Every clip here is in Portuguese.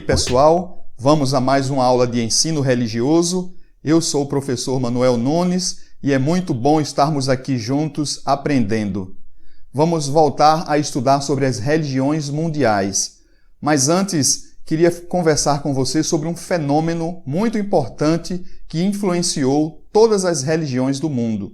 pessoal, vamos a mais uma aula de ensino religioso. Eu sou o professor Manuel Nunes e é muito bom estarmos aqui juntos aprendendo. Vamos voltar a estudar sobre as religiões mundiais. Mas antes, queria conversar com você sobre um fenômeno muito importante que influenciou todas as religiões do mundo.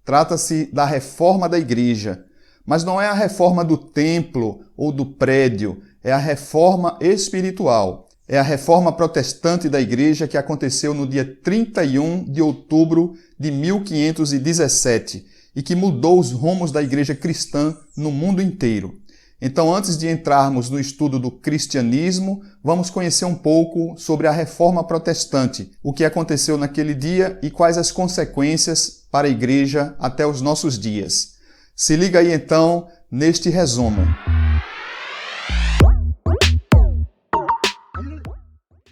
Trata-se da reforma da igreja, mas não é a reforma do templo ou do prédio, é a reforma espiritual. É a reforma protestante da igreja que aconteceu no dia 31 de outubro de 1517 e que mudou os rumos da igreja cristã no mundo inteiro. Então, antes de entrarmos no estudo do cristianismo, vamos conhecer um pouco sobre a reforma protestante, o que aconteceu naquele dia e quais as consequências para a igreja até os nossos dias. Se liga aí então neste resumo.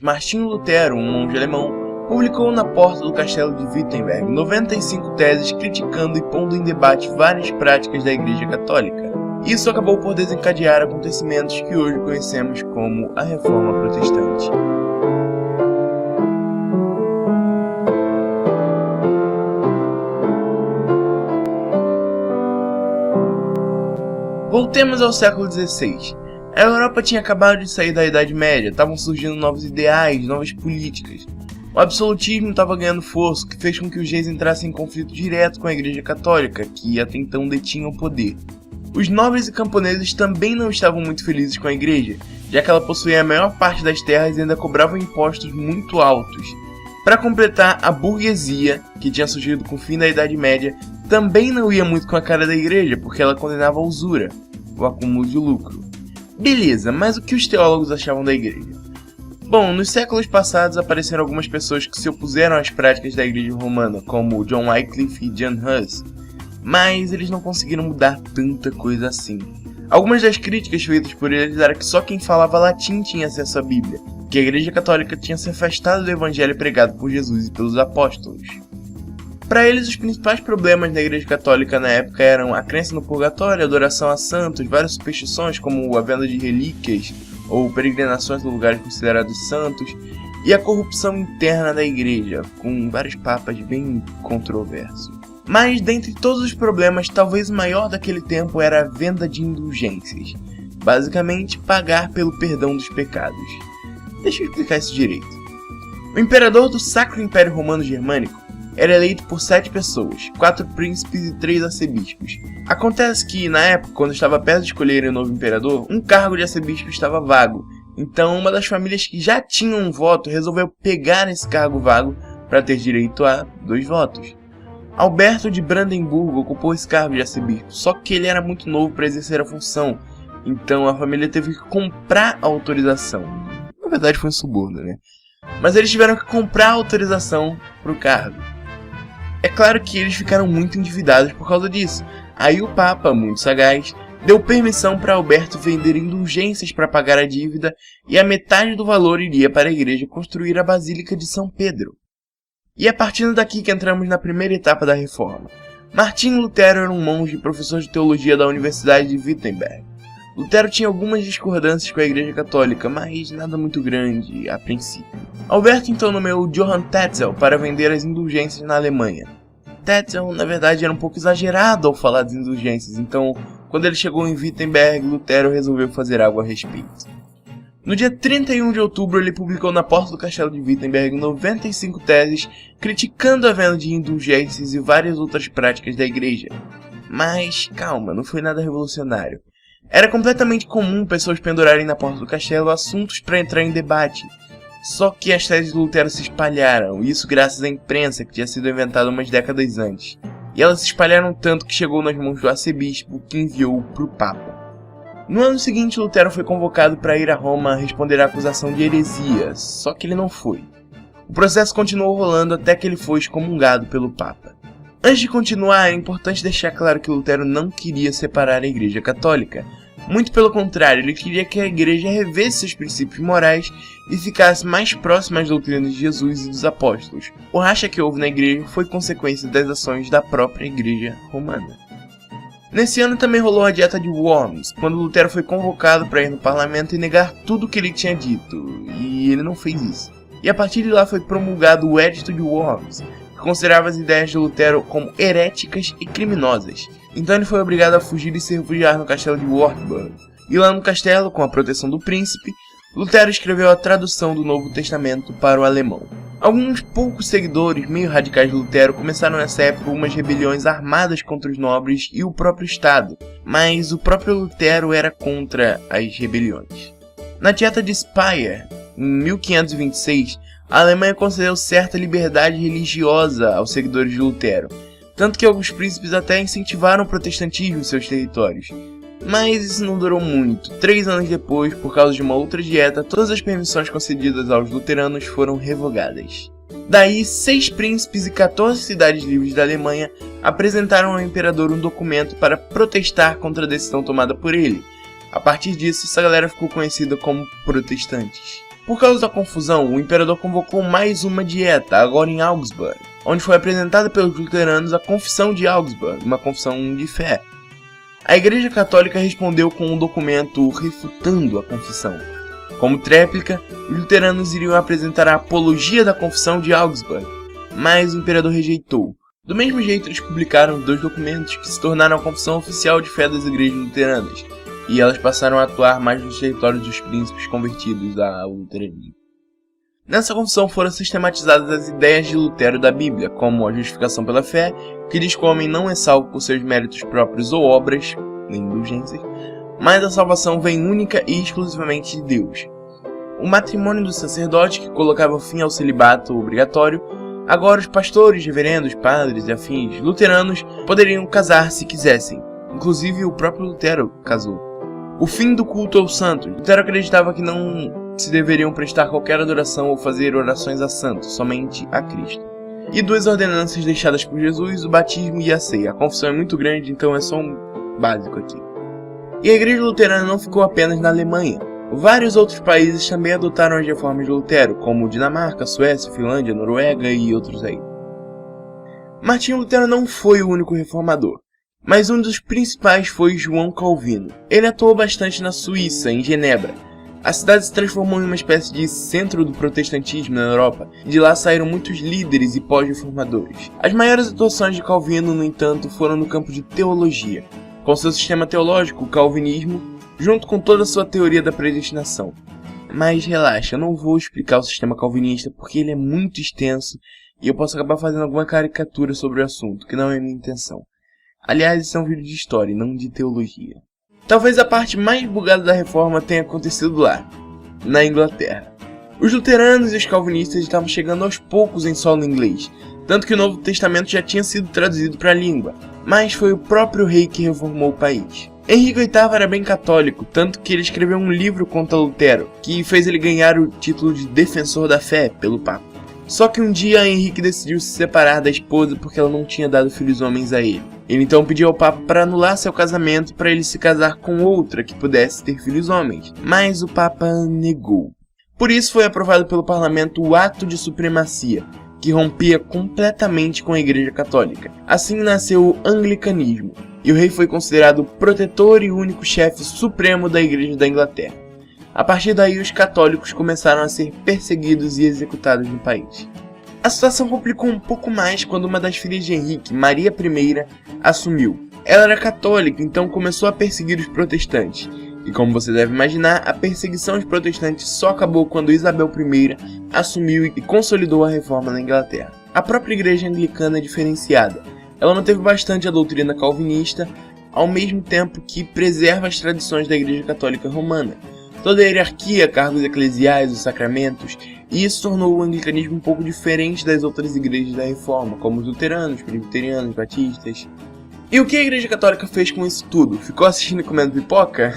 Martinho Lutero, um monge alemão, publicou na porta do castelo de Wittenberg 95 teses criticando e pondo em debate várias práticas da Igreja Católica. Isso acabou por desencadear acontecimentos que hoje conhecemos como a Reforma Protestante. Voltemos ao século XVI. A Europa tinha acabado de sair da Idade Média, estavam surgindo novos ideais, novas políticas. O absolutismo estava ganhando força, o que fez com que os reis entrassem em conflito direto com a Igreja Católica, que até então detinha o poder. Os nobres e camponeses também não estavam muito felizes com a Igreja, já que ela possuía a maior parte das terras e ainda cobrava impostos muito altos. Para completar, a burguesia, que tinha surgido com o fim da Idade Média, também não ia muito com a cara da Igreja, porque ela condenava a usura, o acúmulo de lucro. Beleza, mas o que os teólogos achavam da Igreja? Bom, nos séculos passados apareceram algumas pessoas que se opuseram às práticas da Igreja Romana, como John Wycliffe e John Huss, mas eles não conseguiram mudar tanta coisa assim. Algumas das críticas feitas por eles era que só quem falava latim tinha acesso à Bíblia, que a Igreja Católica tinha se afastado do Evangelho pregado por Jesus e pelos apóstolos. Para eles, os principais problemas da Igreja Católica na época eram a crença no purgatório, a adoração a santos, várias superstições como a venda de relíquias ou peregrinações a lugares considerados santos, e a corrupção interna da Igreja, com vários papas bem controversos. Mas, dentre todos os problemas, talvez o maior daquele tempo era a venda de indulgências. Basicamente, pagar pelo perdão dos pecados. Deixa eu explicar isso direito. O imperador do Sacro Império Romano Germânico era eleito por 7 pessoas, 4 príncipes e 3 arcebispos. Acontece que, na época, quando estava perto de escolherem o novo imperador, um cargo de arcebispo estava vago. Então, uma das famílias que já tinham um voto resolveu pegar esse cargo vago para ter direito a 2 votos. Alberto de Brandemburgo ocupou esse cargo de arcebispo, só que ele era muito novo para exercer a função, então a família teve que comprar a autorização. Na verdade foi um suborno, né? Mas eles tiveram que comprar a autorização para o cargo. É claro que eles ficaram muito endividados por causa disso. Aí o Papa, muito sagaz, deu permissão para Alberto vender indulgências para pagar a dívida e a metade do valor iria para a igreja construir a Basílica de São Pedro. E é partindo daqui que entramos na primeira etapa da reforma. Martinho Lutero era um monge e professor de teologia da Universidade de Wittenberg. Lutero tinha algumas discordâncias com a Igreja Católica, mas nada muito grande a princípio. Alberto então nomeou Johann Tetzel para vender as indulgências na Alemanha. Tetzel, na verdade, era um pouco exagerado ao falar das indulgências, então, quando ele chegou em Wittenberg, Lutero resolveu fazer algo a respeito. No dia 31 de outubro, ele publicou na porta do castelo de Wittenberg 95 teses criticando a venda de indulgências e várias outras práticas da igreja. Mas, calma, não foi nada revolucionário. Era completamente comum pessoas pendurarem na porta do castelo assuntos para entrar em debate. Só que as teses de Lutero se espalharam, isso graças à imprensa que tinha sido inventada umas décadas antes. E elas se espalharam tanto que chegou nas mãos do arcebispo, que enviou para o Papa. No ano seguinte, Lutero foi convocado para ir a Roma responder à acusação de heresia, só que ele não foi. O processo continuou rolando até que ele foi excomungado pelo Papa. Antes de continuar, é importante deixar claro que Lutero não queria separar a Igreja Católica. Muito pelo contrário, ele queria que a Igreja revesse seus princípios morais e ficasse mais próxima às doutrinas de Jesus e dos apóstolos. O racha que houve na Igreja foi consequência das ações da própria Igreja Romana. Nesse ano também rolou a Dieta de Worms, quando Lutero foi convocado para ir no parlamento e negar tudo o que ele tinha dito, e ele não fez isso. E a partir de lá foi promulgado o Edito de Worms, que considerava as ideias de Lutero como heréticas e criminosas. Então ele foi obrigado a fugir e se refugiar no castelo de Wartburg. E lá no castelo, com a proteção do príncipe, Lutero escreveu a tradução do Novo Testamento para o alemão. Alguns poucos seguidores meio radicais de Lutero começaram nessa época umas rebeliões armadas contra os nobres e o próprio Estado, mas o próprio Lutero era contra as rebeliões. Na Dieta de Speyer, em 1526, a Alemanha concedeu certa liberdade religiosa aos seguidores de Lutero, tanto que alguns príncipes até incentivaram o protestantismo em seus territórios. Mas isso não durou muito. 3 anos depois, por causa de uma outra dieta, todas as permissões concedidas aos luteranos foram revogadas. Daí, 6 príncipes e 14 cidades livres da Alemanha apresentaram ao imperador um documento para protestar contra a decisão tomada por ele. A partir disso, essa galera ficou conhecida como protestantes. Por causa da confusão, o imperador convocou mais uma dieta, agora em Augsburg, onde foi apresentada pelos luteranos a Confissão de Augsburg, uma confissão de fé. A Igreja Católica respondeu com um documento refutando a confissão. Como tréplica, os luteranos iriam apresentar a Apologia da Confissão de Augsburg, mas o imperador rejeitou. Do mesmo jeito, eles publicaram 2 documentos que se tornaram a confissão oficial de fé das igrejas luteranas, e elas passaram a atuar mais nos territórios dos príncipes convertidos ao luteranismo. Nessa confissão foram sistematizadas as ideias de Lutero da Bíblia, como a justificação pela fé, que diz que o homem não é salvo por seus méritos próprios ou obras, nem indulgências, mas a salvação vem única e exclusivamente de Deus. O matrimônio do sacerdote, que colocava fim ao celibato obrigatório, agora os pastores, reverendos, padres e afins luteranos poderiam casar se quisessem. Inclusive o próprio Lutero casou. O fim do culto aos santos. Lutero acreditava que não se deveriam prestar qualquer adoração ou fazer orações a santos, somente a Cristo. E 2 ordenanças deixadas por Jesus, o batismo e a ceia. A confissão é muito grande, então é só um básico aqui. E a igreja luterana não ficou apenas na Alemanha. Vários outros países também adotaram as reformas de Lutero, como Dinamarca, Suécia, Finlândia, Noruega e outros aí. Martinho Lutero não foi o único reformador, mas um dos principais foi João Calvino. Ele atuou bastante na Suíça, em Genebra. A cidade se transformou em uma espécie de centro do protestantismo na Europa, e de lá saíram muitos líderes e pós-reformadores. As maiores atuações de Calvino, no entanto, foram no campo de teologia, com seu sistema teológico, o calvinismo, junto com toda a sua teoria da predestinação. Mas relaxa, eu não vou explicar o sistema calvinista porque ele é muito extenso e eu posso acabar fazendo alguma caricatura sobre o assunto, que não é minha intenção. Aliás, isso é um vídeo de história e não de teologia. Talvez a parte mais bugada da reforma tenha acontecido lá, na Inglaterra. Os luteranos e os calvinistas estavam chegando aos poucos em solo inglês, tanto que o Novo Testamento já tinha sido traduzido para a língua, mas foi o próprio rei que reformou o país. Henrique VIII era bem católico, tanto que ele escreveu um livro contra Lutero, que fez ele ganhar o título de defensor da fé pelo Papa. Só que um dia Henrique decidiu se separar da esposa porque ela não tinha dado filhos homens a ele. Ele então pediu ao Papa para anular seu casamento para ele se casar com outra que pudesse ter filhos homens, mas o Papa negou. Por isso foi aprovado pelo parlamento o Ato de Supremacia, que rompia completamente com a Igreja Católica. Assim nasceu o anglicanismo, e o rei foi considerado o protetor e único chefe supremo da Igreja da Inglaterra. A partir daí, os católicos começaram a ser perseguidos e executados no país. A situação complicou um pouco mais quando uma das filhas de Henrique, Maria I, assumiu. Ela era católica, então começou a perseguir os protestantes. E como você deve imaginar, a perseguição aos protestantes só acabou quando Isabel I assumiu e consolidou a reforma na Inglaterra. A própria igreja anglicana é diferenciada. Ela manteve bastante a doutrina calvinista, ao mesmo tempo que preserva as tradições da Igreja Católica Romana. Toda a hierarquia, cargos eclesiais, os sacramentos, e isso tornou o anglicanismo um pouco diferente das outras igrejas da Reforma, como os luteranos, presbiterianos, batistas. E o que a Igreja Católica fez com isso tudo? Ficou assistindo e comendo pipoca?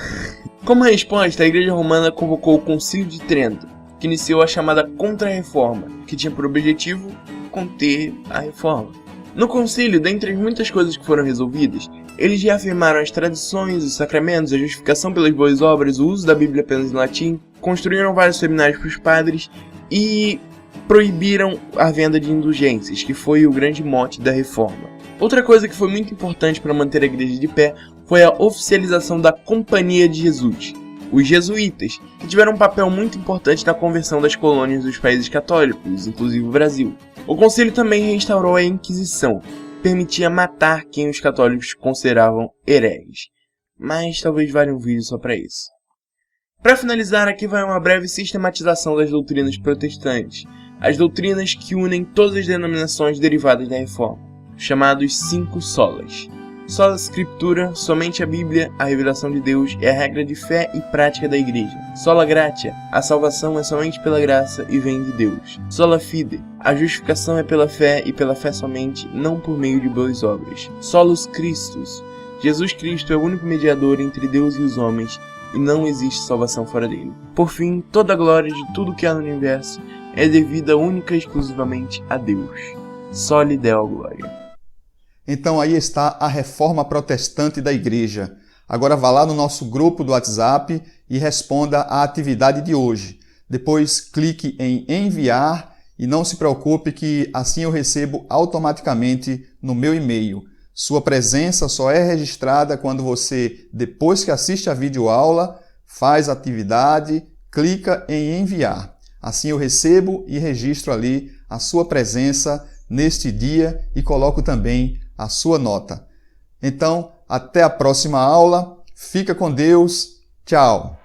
Como resposta, a Igreja Romana convocou o Concílio de Trento, que iniciou a chamada Contra-Reforma, que tinha por objetivo conter a reforma. No concílio, dentre as muitas coisas que foram resolvidas, eles reafirmaram as tradições, os sacramentos, a justificação pelas boas obras, o uso da Bíblia apenas em latim, construíram vários seminários para os padres e proibiram a venda de indulgências, que foi o grande mote da reforma. Outra coisa que foi muito importante para manter a igreja de pé foi a oficialização da Companhia de Jesus, os jesuítas, que tiveram um papel muito importante na conversão das colônias dos países católicos, inclusive o Brasil. O concílio também restaurou a Inquisição, que permitia matar quem os católicos consideravam hereges. Mas talvez valha um vídeo só para isso. Para finalizar, aqui vai uma breve sistematização das doutrinas protestantes, as doutrinas que unem todas as denominações derivadas da Reforma, chamados 5 solas. Sola Scriptura, somente a Bíblia, a revelação de Deus, é a regra de fé e prática da Igreja. Sola Gratia, a salvação é somente pela graça e vem de Deus. Sola Fide, a justificação é pela fé e pela fé somente, não por meio de boas obras. Solus Christus, Jesus Cristo é o único mediador entre Deus e os homens e não existe salvação fora dele. Por fim, toda a glória de tudo que há no universo é devida única e exclusivamente a Deus. Soli Deo Glória. Então aí está a reforma protestante da igreja. Agora vá lá no nosso grupo do WhatsApp e responda à atividade de hoje. Depois clique em enviar e não se preocupe que assim eu recebo automaticamente no meu e-mail. Sua presença só é registrada quando você, depois que assiste a videoaula, faz a atividade, clica em enviar. Assim eu recebo e registro ali a sua presença neste dia e coloco também a sua nota. Então, até a próxima aula. Fica com Deus. Tchau.